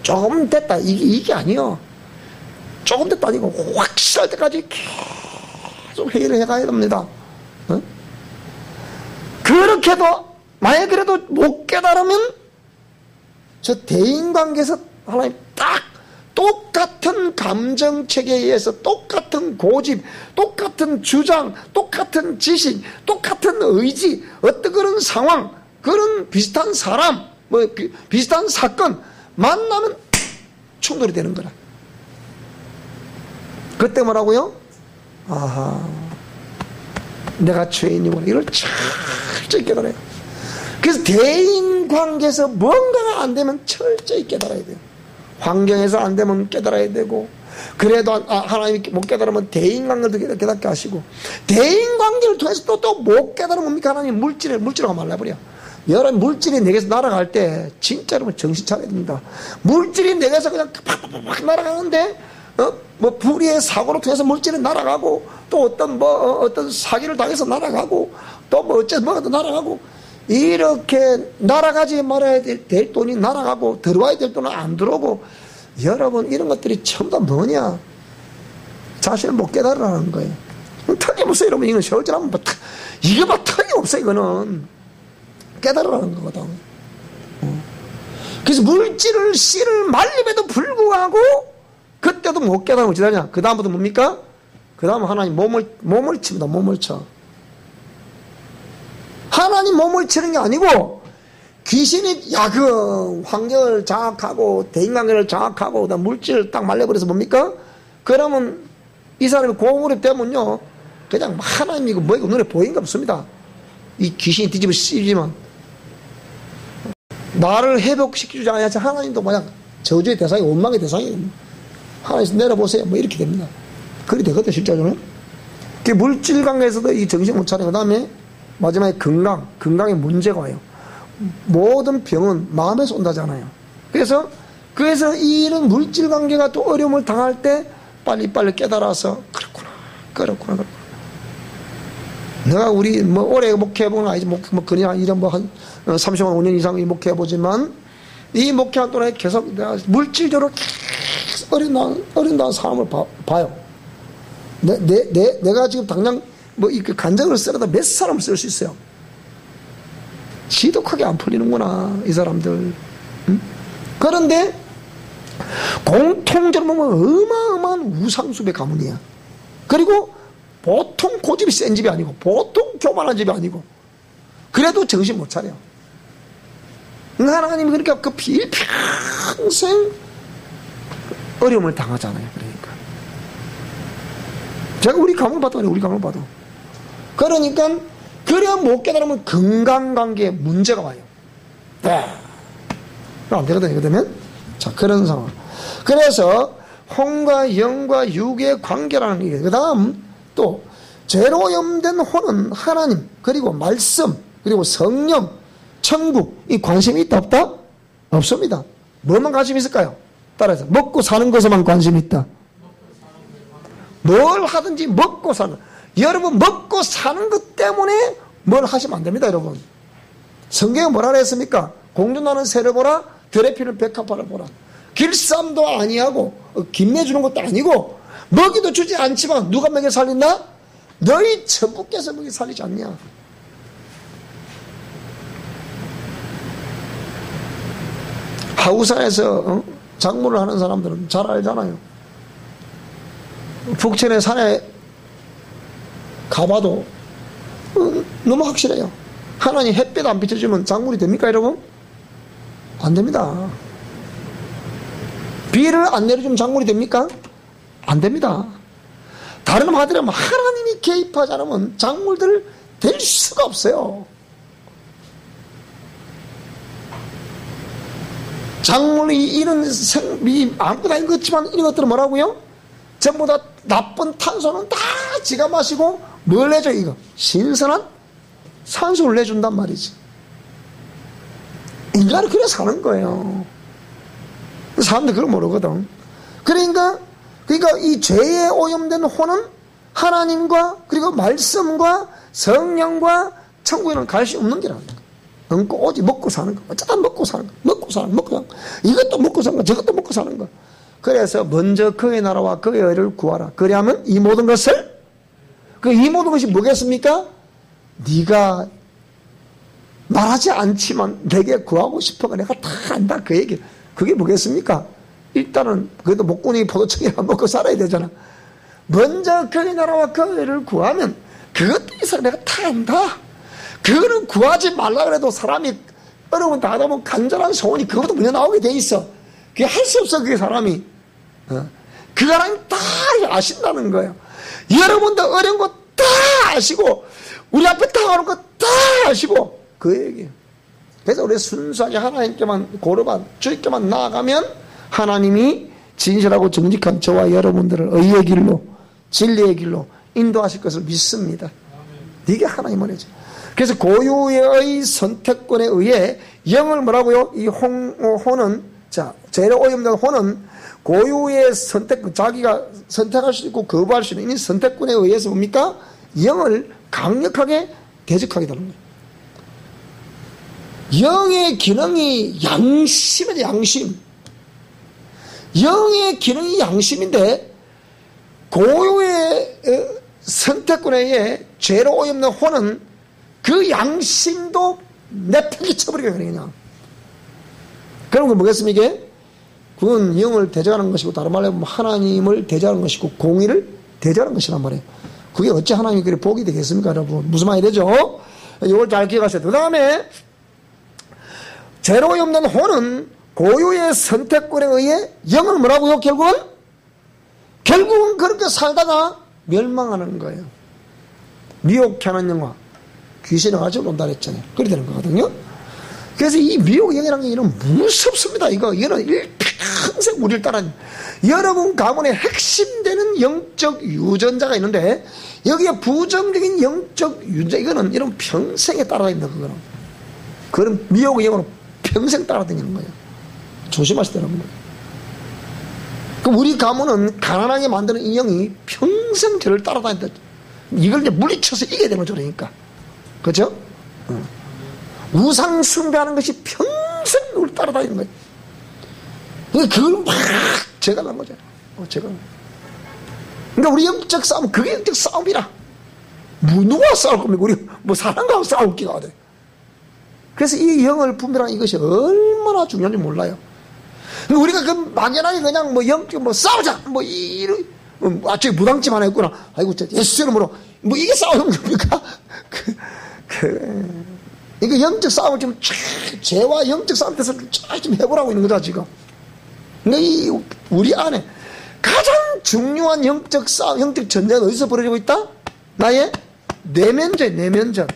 조금 됐다 이게 아니요. 조금 됐다 아니고 확실할 때까지 계속 회개를 해가야 됩니다. 그렇게도 만약 그래도 못 깨달으면 저 대인관계에서 하나님 딱 똑같은 감정체계에 의해서 똑같은 고집, 똑같은 주장, 똑같은 지식, 똑같은 의지, 어떤 그런 상황, 그런 비슷한 사람, 비슷한 사건 만나면 충돌이 되는 거라. 그때 뭐라고요? 아하, 내가 죄인이구나. 이걸 철저히 깨달아요. 그래서 대인관계에서 뭔가가 안 되면 철저히 깨달아야 돼요. 환경에서 안 되면 깨달아야 되고, 그래도 하나님이 못 깨달으면 대인관계를 깨닫게 하시고, 대인관계를 통해서 또 못 깨달으면 뭡니까? 하나님 물질하고 말라버려. 여러분 물질이 내게서 날아갈 때 진짜로 정신 차려야 됩니다. 물질이 내게서 그냥 팍팍팍 날아가는데 뭐 불의의 사고로 통해서 물질이 날아가고, 또 어떤 사기를 당해서 날아가고, 또 뭐 어째서 뭐가 또 날아가고, 이렇게 날아가지 말아야 될 돈이 날아가고 들어와야 될 돈은 안 들어오고, 여러분 이런 것들이 전부 다 뭐냐? 자신을 못 깨달으라는 거예요. 틀림없어. 여러분 이건 세월지라면 이게 막 틀림없어. 이거는 깨달으라는 거거든. 그래서 물질을 씨를 말림에도 불구하고 그때도 못 깨달으면 어찌 되냐? 그 다음부터 뭡니까? 그 다음은 하나님 몸을 칩니다. 몸을 쳐. 하나님 몸을 치는 게 아니고 귀신이 야그 환경을 장악하고 대인관계를 장악하고 그다음 물질을 딱 말려버려서 뭡니까? 그러면 이 사람이 고물이 되면요 그냥 하나님이고 뭐이고 눈에 보이는 게 없습니다. 이 귀신이 뒤집어 씌우지만 나를 회복시키지 않아서 하나님도 그냥 저주의 대상이 원망의 대상이에요. 하나님 내려보세요. 뭐 이렇게 됩니다. 그리 되거든요 실제로는. 그 물질 관계에서도 이 정신 못 차리고 그다음에 마지막에 건강에 문제가 와요. 모든 병은 마음에서 온다잖아요. 그래서 이런 물질 관계가 또 어려움을 당할 때 빨리빨리 깨달아서 그렇구나. 내가 우리 뭐 오래 목회해보는 건 아니지 뭐 그냥 이런 뭐 한 30년 5년 이상 목회해보지만 이 목회한 동안에 계속 내가 물질적으로 계속 어린다는 사람을 봐요. 내가 지금 당장 뭐 이 간장을 쓰려다 몇 사람을 쓸 수 있어요. 지독하게 안 풀리는구나 이 사람들. 응? 그런데 공통적으로 보면 어마어마한 우상숭배 가문이야. 그리고 보통 고집이 센 집이 아니고 보통 교만한 집이 아니고 그래도 정신 못 차려. 하나님이 그러니까 그 빌평생 어려움을 당하잖아요. 그러니까 제가 우리 가문을 봐도 우리 가문을 봐도 그러니까 그래야 못 깨달으면 건강관계에 문제가 와요. 안 되거든요. 그러면 자 그런 상황. 그래서 혼과 영과 육의 관계라는 게 그 다음 또 죄로 오염된 혼은 하나님 그리고 말씀 그리고 성령 천국 이 관심이 있다 없다? 없습니다. 뭐만 관심이 있을까요? 따라서 먹고 사는 것에만 관심이 있다. 뭘 하든지 먹고 사는 여러분 먹고 사는 것 때문에 뭘 하시면 안 됩니다. 여러분 성경에 뭐라 그랬습니까? 공주나는 새를 보라 들에 피는 백합화를 보라. 길쌈도 아니하고 김내 주는 것도 아니고 먹이도 주지 않지만 누가 먹여 살린다? 너희 천부께서 먹여 살리지 않냐. 하우산에서 작물을 하는 사람들은 잘 알잖아요. 북천의 산에 가봐도 너무 확실해요. 하나님 햇빛 안 비춰주면 작물이 됩니까 여러분? 안 됩니다. 비를 안 내려주면 작물이 됩니까? 안 됩니다. 다른 말들은 하나님이 개입하지 않으면 작물들 될 수가 없어요. 작물이 이런 아무것도 아닌 것지만 이런 것들은 뭐라고요? 전부 다 나쁜 탄소는 다 지가 마시고 뭘 내줘 이거? 신선한 산소를 내준단 말이지. 인간은 그래 사는 거예요. 사람들 그걸 모르거든. 그러니까 이 죄에 오염된 혼은 하나님과 그리고 말씀과 성령과 천국에는 갈 수 없는 길이라는 거야. 오직 먹고 사는 거. 어쩌다 먹고 사는 거. 먹고 사는 거. 이것도 먹고 사는 거. 저것도 먹고 사는 거. 그래서 먼저 그의 나라와 그의 의를 구하라. 그리하면 이 모든 것을 이 모든 것이 뭐겠습니까? 네가 말하지 않지만 내게 구하고 싶어가 내가 다 안다 그 얘기. 그게 뭐겠습니까? 일단은 그래도 목구멍이 포도청이라 먹고 살아야 되잖아. 먼저 그의 나라와 그의 의를 구하면 그것도 있어 내가 다 안다. 그거는 구하지 말라 그래도 사람이 어려운 다 하다 보면 간절한 소원이 그것도 먼저 나오게 돼 있어. 그게 할 수 없어 그게 사람이. 그 하나님 다 아신다는 거예요. 여러분도 어려운 거 다 아시고 우리 앞에 다가오는 거 다 아시고 그 얘기예요. 그래서 우리 순수하게 하나님께만 고르반 주님께만 나아가면 하나님이 진실하고 정직한 저와 여러분들을 의의 길로 진리의 길로 인도하실 것을 믿습니다. 이게 하나님의 은혜죠. 그래서 고유의 선택권에 의해 영을 뭐라고요? 이 혼은 자 죄로 오염된 혼은 고유의 선택권 자기가 선택할 수 있고 거부할 수 있는 이 선택권에 의해서 뭡니까? 영을 강력하게 대적하게 되는 거예요. 영의 기능이 양심이다. 양심. 영의 기능이 양심인데 고유의 선택권에 의해 죄로 오염된 혼은 그 양심도 내팽개 쳐버리게 되는 거냐. 그런 건 뭐겠습니까? 이게? 그건 영을 대적하는 것이고 다른 말로 하면 하나님을 대적하는 것이고 공의를 대적하는 것이란 말이에요. 그게 어찌 하나님이 그래 복이 되겠습니까 여러분? 무슨 말이 되죠? 이걸 잘 기억하세요. 그 다음에 죄로 없는 혼은 고유의 선택권에 의해 영을 뭐라고요? 결국은 그렇게 살다가 멸망하는 거예요. 미혹해 하는 영과 귀신을 가지고 온다 그랬잖아요. 그렇게 되는 거거든요. 그래서 이 미혹 영이라는 게 이런 무섭습니다. 이거는 일평생 우리를 따라다니는, 여러분 가문의 핵심되는 영적 유전자가 있는데 여기에 부정적인 영적 유전자, 이거는 이런 평생에 따라다닌다. 그런 미혹의 영으로 평생 따라다니는 거예요. 조심하시더라고요. 그럼 우리 가문은 가난하게 만드는 이 영이 평생 저를 따라다닌다. 이걸 이제 물리쳐서 이겨야 되는 거죠. 그러니까. 그죠? 우상 숭배하는 것이 평생 우리 따라다니는 거예요. 그걸 막 제가 난 거죠. 제가. 그러니까 우리 영적 싸움, 그게 영적 싸움이라. 누가 싸울 겁니까? 우리 뭐 사람과 싸울 기가 돼. 그래서 이 영을 분별하는 이것이 얼마나 중요한지 몰라요. 우리가 그 막연하게 그냥 뭐 영적 뭐 싸우자 뭐 이런 저기 무당집 하나 있구나. 아이고 예수 이름으로 뭐 이게 싸우는 겁니까? 이거 영적 싸움을 좀 죄와 영적 싸움 돼서 좀 해보라고 있는 거다 지금. 근데 이 우리 안에 가장 중요한 영적 싸움, 영적 전쟁은 어디서 벌어지고 있다? 나의 내면전, 내면전.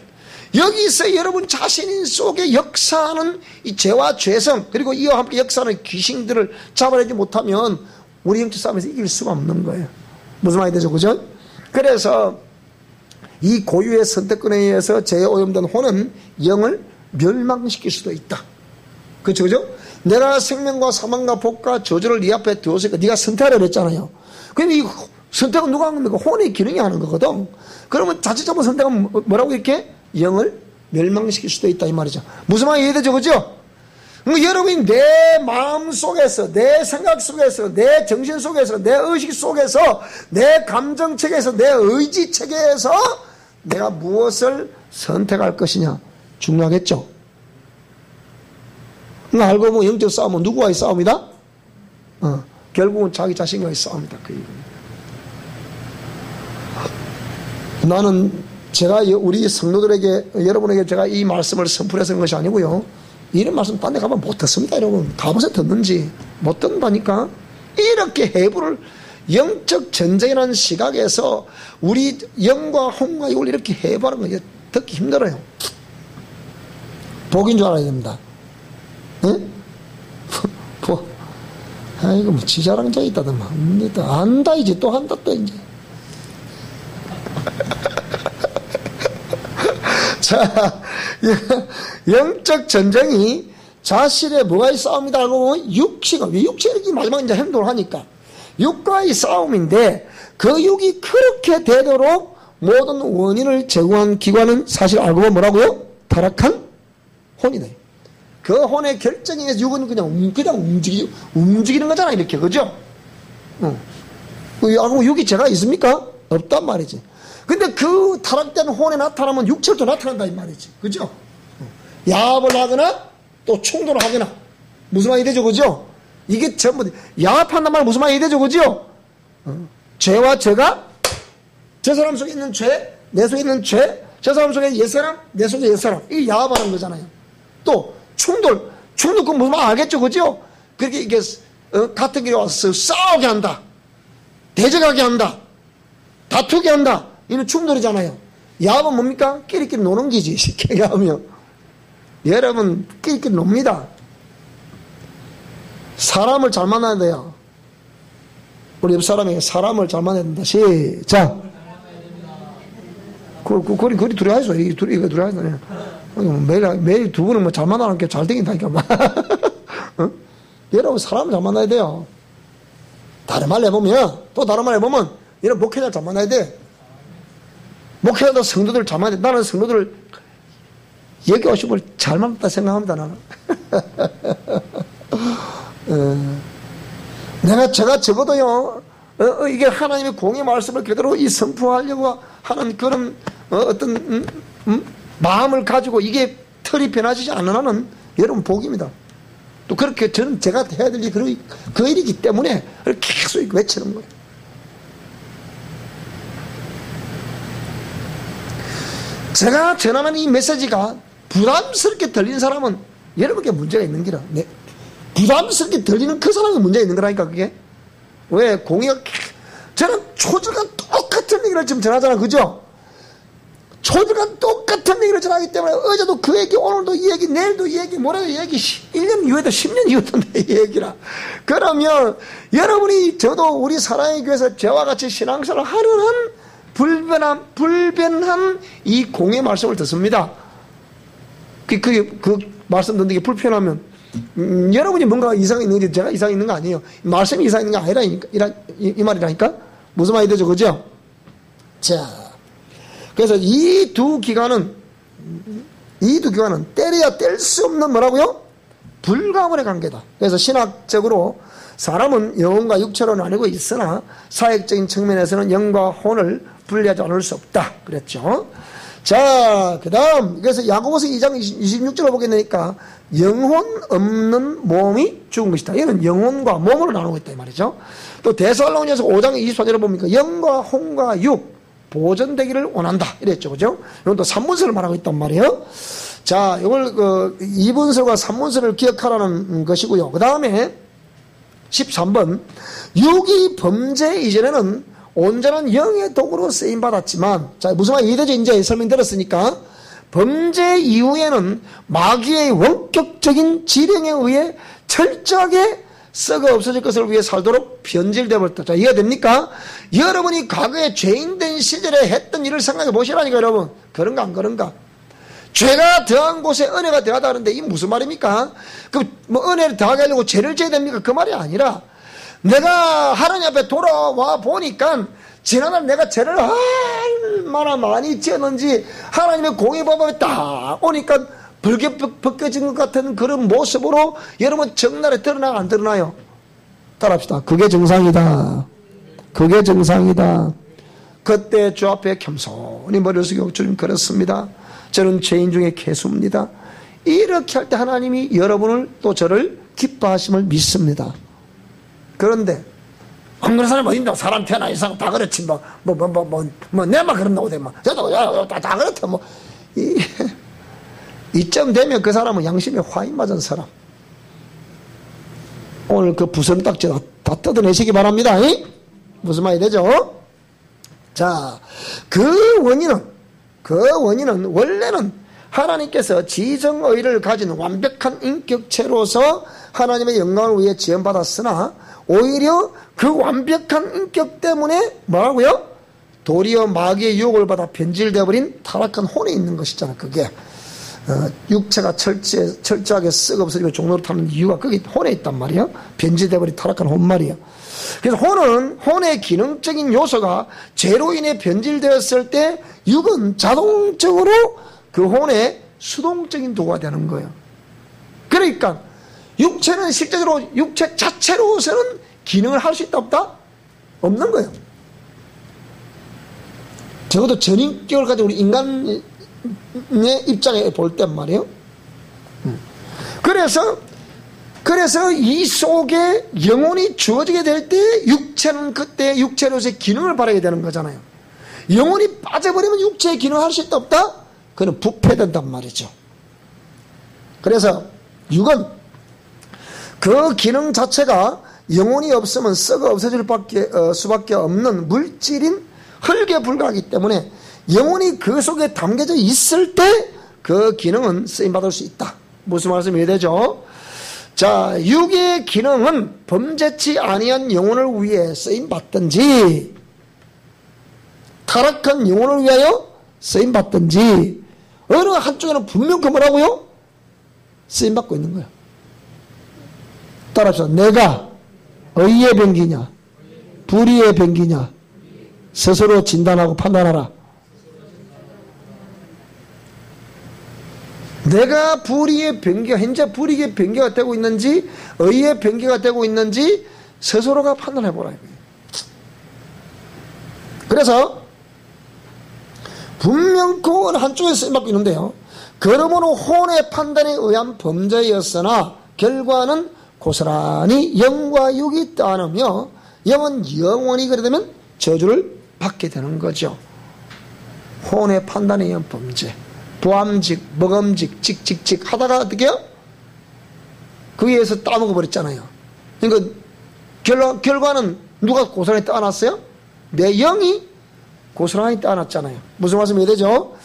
여기서 여러분 자신 속에 역사하는 이 죄와 죄성, 그리고 이와 함께 역사하는 귀신들을 잡아내지 못하면 우리 영적 싸움에서 이길 수가 없는 거예요. 무슨 말이 되죠? 그죠? 그래서 이 고유의 선택권에 의해서 죄에 오염된 혼은 영을 멸망시킬 수도 있다. 그렇죠? 그죠? 내가 생명과 사망과 복과 저주를 네 앞에 두었으니까 네가 선택하라 그랬잖아요. 그럼 이 선택은 누가 하는 겁니까? 혼의 기능이 하는 거거든. 그러면 자칫 잘못 선택은 뭐라고 이렇게? 영을 멸망시킬 수도 있다 이 말이죠. 무슨 말이 이해되죠? 그죠? 여러분이 내 마음 속에서, 내 생각 속에서, 내 정신 속에서, 내 의식 속에서, 내 감정 체계에서, 내 의지 체계에서 내가 무엇을 선택할 것이냐 중요하겠죠. 알고 보면 영적 싸움은 누구와의 싸움이다? 결국은 자기 자신과의 싸움이다. 그 얘기입니다. 나는 제가 우리 성도들에게, 여러분에게 제가 이 말씀을 선포해서 한 것이 아니고요. 이런 말씀 딴 데 가면 못 듣습니다, 여러분. 가보세요, 듣는지. 못 듣는다니까. 이렇게 해부를 영적 전쟁이라는 시각에서 우리 영과 혼과 이걸 이렇게 해부하는 거 듣기 힘들어요. 복인 줄 알아야 됩니다. 응? 아이고, 뭐, 지자랑자 있다더만. 안다, 이제 또 한다, 또 이제. 자, 영적 전쟁이 자신의 뭐가의 싸움이다 하고 육체가, 왜 육체가 이렇게 마지막에 이제 행동을 하니까 육과의 싸움인데 그 육이 그렇게 되도록 모든 원인을 제공한 기관은 사실 알고 보면 뭐라고요? 타락한 혼이다. 그 혼의 결정에 의해서 육은 그냥 움직이는 거잖아, 이렇게. 그죠? 알고 보면 육이 죄가 있습니까? 없단 말이지. 근데 그 타락된 혼에 나타나면 육체도 나타난다 이 말이지. 그죠? 야합을 하거나 또 충돌을 하거나. 무슨 말이 되죠? 그죠? 이게 전부 야합한단 말 무슨 말이 되죠? 그죠? 죄와 죄가 저 사람 속에 있는 죄, 내 속에 있는 죄, 저 사람 속에 옛사람, 내 속에 옛사람. 이게 야합하는 거잖아요. 또 충돌 그 무슨 말 알겠죠? 그죠? 그렇게 이게 같은 길에 와서 싸우게 한다. 대적하게 한다. 다투게 한다. 이는 충돌이잖아요. 야합은 뭡니까? 끼리끼리 노는 기지. 쉽게 얘기하면. 여러분, 끼리끼리 놉니다. 사람을 잘 만나야 돼요. 우리 옆 사람에게 사람을 잘 만나야 된다. 시작. 그리 둘이 하죠. 둘이 하죠. 매일 두 분은 뭐 잘 만나는 게 잘 되긴다니까. 여러분, 사람을 잘 만나야 돼요. 다른 말 해보면, 또 다른 말 해보면, 이런 목회자 잘 만나야 돼. 목회자도 성도들 잘 만나야 돼. 나는 성도들을 여기 오시면 잘 만났다 생각합니다, 나는. 제가 적어도요, 이게 하나님의 공의 말씀을 그대로 이 선포하려고 하는 그런, 어떤, 마음을 가지고 이게 털이 변하지 않는 한은 여러분 복입니다. 또 그렇게 저는 제가 해야 될 일이 그 일이기 때문에 계속 외치는 거예요. 제가 전하는 이 메시지가 부담스럽게 들리는 사람은 여러분께 문제가 있는 기라. 네. 부담스럽게 들리는 그 사람이 문제가 있는 거라니까, 그게. 왜? 공의가, 저는 초절과 똑같은 얘기를 지금 전하잖아, 그죠? 초절과 똑같은 얘기를 전하기 때문에 어제도 그 얘기, 오늘도 이 얘기, 내일도 이 얘기, 모레도 이 얘기, 1년 이후에도 10년 이후에도 이 얘기라. 그러면 여러분이, 저도 우리 사랑의 교회에서 저와 같이 신앙생활을 하는 한 불변한 이 공의 말씀을 듣습니다. 그 말씀 듣는 게 불편하면, 여러분이 뭔가 이상이 있는 게 제가 이상이 있는 거 아니에요. 말씀이 이상이 있는 게 아니라니까, 이 말이라니까? 무슨 말이 되죠, 그죠? 자, 그래서 이 두 기관은 때려야 뗄 수 없는 뭐라고요? 불가분의 관계다. 그래서 신학적으로 사람은 영혼과 육체로 나뉘고 있으나 사역적인 측면에서는 영과 혼을 분리하지 않을 수 없다. 그랬죠. 자, 그 다음, 그래서 야고보서 2장 26절을 보게 되니까 영혼 없는 몸이 죽은 것이다. 얘는 영혼과 몸으로 나누고 있다, 이 말이죠. 또 데살로니가서 5장 24절을 보니까 영과 혼과 육, 보존되기를 원한다. 이랬죠. 그죠? 이건 또 3문서를 말하고 있단 말이에요. 자, 이걸 2문서와 3문서를 기억하라는 것이고요. 그 다음에 13번. 육이 범죄 이전에는 온전한 영의 도구로 쓰임받았지만, 자, 무슨 말 이해되죠? 이제 설명 들었으니까. 범죄 이후에는 마귀의 원격적인 지령에 의해 철저하게 썩어 없어질 것을 위해 살도록 변질되어 버렸다. 자, 이해가 됩니까? 여러분이 과거에 죄인된 시절에 했던 일을 생각해 보시라니까, 여러분. 그런가 안 그런가? 죄가 더한 곳에 은혜가 더하다 하는데 이게 무슨 말입니까? 은혜를 더하게 하려고 죄를 지어야 됩니까? 그 말이 아니라, 내가 하나님 앞에 돌아와 보니까 지난날 내가 죄를 얼마나 많이 지었는지 하나님의 공의법에 딱 오니까 벗겨진 것 같은 그런 모습으로 여러분 정날에 드러나요, 안 드러나요? 따라합시다. 그게 정상이다. 그게 정상이다. 그때 주 앞에 겸손히 머리를 숙이고, 주님 그렇습니다. 저는 죄인 중에 괴수입니다. 이렇게 할 때 하나님이 여러분을 또 저를 기뻐하심을 믿습니다. 그런데 안 그런 사람이 어딨나? 사람 태어나 이상 다 그렇지 내만 그런다고 돼 저도 다 그렇다 이쯤 되면 그 사람은 양심에 화인 맞은 사람. 오늘 그 부선딱지 다 뜯어내시기 바랍니다. 무슨 말이 되죠? 자, 그 원인은 원래는 하나님께서 지정의를 가진 완벽한 인격체로서 하나님의 영광을 위해 지원받았으나 오히려 그 완벽한 인격 때문에 뭐라고요? 도리어 마귀의 유혹을 받아 변질되어 버린 타락한 혼에 있는 것이잖아. 그게 육체가 철저하게 썩어 없어지고 종로를 타는 이유가 거기 혼에 있단 말이야. 변질되어 버린 타락한 혼 말이야. 그래서 혼의 기능적인 요소가 죄로 인해 변질되었을 때 육은 자동적으로 그 혼의 수동적인 도구가 되는 거예요. 그러니까 육체는 실제적으로 육체 자체로서는 기능을 할 수 있다 없다? 없는 거예요. 적어도 전인격을 가진 우리 인간의 입장에 볼 땐 말이에요. 그래서 이 속에 영혼이 주어지게 될 때 육체는 그때 육체로서의 기능을 발휘하게 되는 거잖아요. 영혼이 빠져버리면 육체의 기능을 할 수 있다 없다? 그는 부패된단 말이죠. 그래서 육은 그 기능 자체가 영혼이 없으면 썩어 없어질 수밖에 없는 물질인 흙에 불과하기 때문에 영혼이 그 속에 담겨져 있을 때 그 기능은 쓰임받을 수 있다. 무슨 말씀이 이해되죠? 자, 육의 기능은 범죄치 아니한 영혼을 위해 쓰임받든지 타락한 영혼을 위하여 쓰임받든지 어느 한쪽에는 분명 그 뭐라고요? 쓰임받고 있는 거예요. 따라합시다. 내가 의의 병기냐 불의의 병기냐 스스로 진단하고 판단하라. 내가 불의의 병기가 현재 불의의 병기가 되고 있는지 의의 병기가 되고 있는지 스스로가 판단해보라. 그래서 분명코 어느 한쪽에 쓰임받고 있는데요. 그러므로 혼의 판단에 의한 범죄였으나 결과는 고스란히 영과 육이 따르며 영은 영원히 그래 되면 저주를 받게 되는 거죠. 혼의 판단에 의한 범죄, 부함직, 먹음직, 직직직 하다가 어떻게 해요? 거기에 의해서 따먹어 버렸잖아요. 그러니까 결과는 누가 고스란히 따놨어요? 내 영이 고스란히 따놨잖아요. 무슨 말씀이 되죠?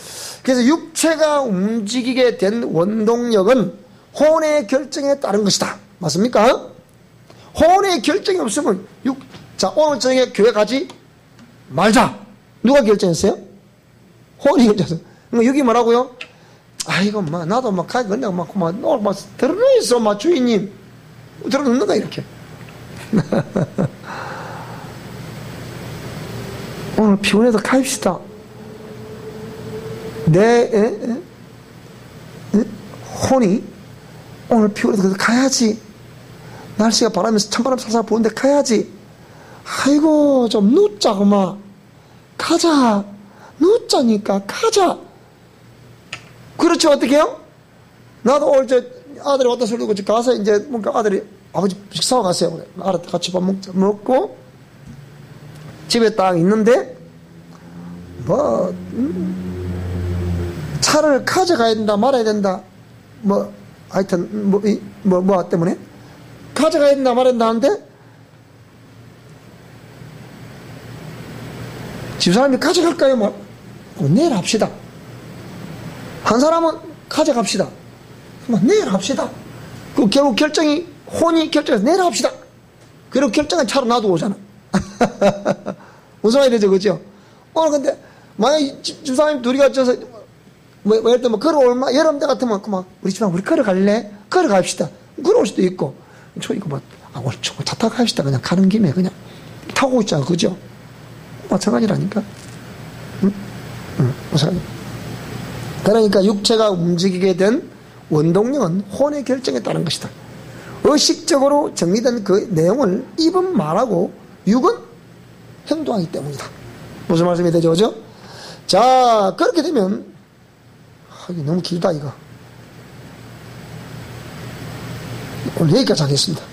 그래서 육체가 움직이게 된 원동력은 혼의 결정에 따른 것이다. 맞습니까? 혼의 결정이 없으면 자, 오늘 저녁에 교회 가지 말자. 누가 결정했어요? 혼이 결정했어요. 여기 뭐라고요? 아이고, 나도 가기 근데 오늘 들어있어, 주인님. 들어놓는가, 이렇게. 오늘 피곤해서 가입시다. 혼이 오늘 피곤해서 가야지. 날씨가 바람에서 찬바람 살살 부는데 가야지. 아이고, 좀 늦자, 그만. 가자. 늦자니까 가자. 그렇죠, 어떻게 해요? 나도 오늘 아들이 왔다 소리 듣고 가서 이제 뭔가 아들이 아버지 식사하고 갔어요. 그래. 알았다, 같이 밥 먹고 집에 딱 있는데 차를 가져가야 된다 말아야 된다 하여튼 뭐 때문에 가져가야 된다 말아야 된다 하는데 집사람이 가져갈까요? 내일 합시다. 한 사람은 가져갑시다. 내일 합시다. 그 결국 혼이 결정해서 내일 합시다. 그리고 결정은 차로 놔두고 오잖아. 무슨 말이 되죠, 그죠? 오늘 근데, 만약 집사님 둘이 같이서, 예를 들면, 여름 때 같으면, 우리 집안 우리 걸어갈래? 걸어갑시다. 걸어올 수도 있고. 오늘 차 타고 갑시다. 그냥 가는 김에 그냥 타고 있잖아, 그죠? 마찬가지라니까. 응? 마찬가지. 그러니까 육체가 움직이게 된 원동력은 혼의 결정에 따른 것이다. 의식적으로 정리된 그 내용을 입은 말하고 육은 행동하기 때문이다. 무슨 말씀이 되죠? 그죠? 자, 그렇게 되면 이게 너무 길다 이거. 오늘 여기까지 하겠습니다.